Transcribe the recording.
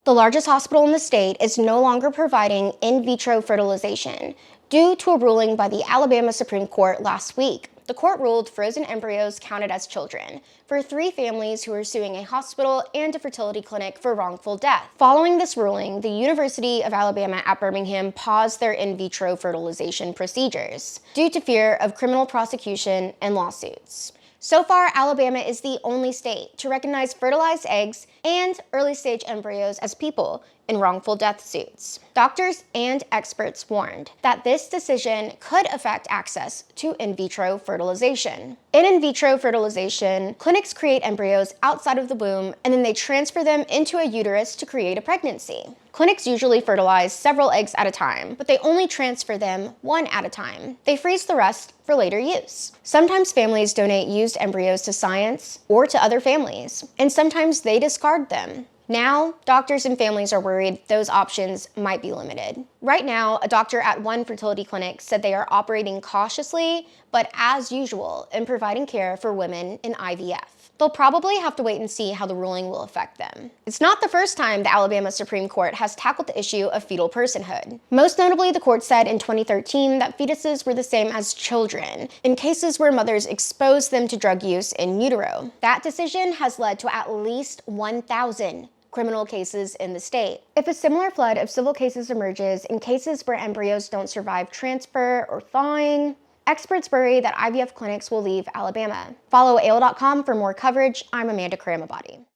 The largest hospital in the state is no longer providing in vitro fertilization due to a ruling by the Alabama Supreme Court last week. The court ruled frozen embryos counted as children for 3 families who were suing a hospital and a fertility clinic for wrongful death. Following this ruling, the University of Alabama at Birmingham paused their in vitro fertilization procedures due to fear of criminal prosecution and lawsuits. So far, Alabama is the only state to recognize fertilized eggs and early-stage embryos as people in wrongful death suits. Doctors and experts warned that this decision could affect access to in vitro fertilization. In vitro fertilization, clinics create embryos outside of the womb and then they transfer them into a uterus to create a pregnancy. Clinics usually fertilize several eggs at a time, but they only transfer them 1 at a time. They freeze the rest for later use. Sometimes families donate used embryos to science or to other families, and sometimes they discard them. Now, doctors and families are worried those options might be limited. Right now, a doctor at one fertility clinic said they are operating cautiously, but as usual, in providing care for women in IVF. They'll probably have to wait and see how the ruling will affect them. It's not the first time the Alabama Supreme Court has tackled the issue of fetal personhood. Most notably, the court said in 2013 that fetuses were the same as children in cases where mothers exposed them to drug use in utero. That decision has led to at least 1,000 criminal cases in the state. If a similar flood of civil cases emerges in cases where embryos don't survive transfer or thawing, experts worry that IVF clinics will leave Alabama. Follow AL.com for more coverage. I'm Amanda Karamabadi.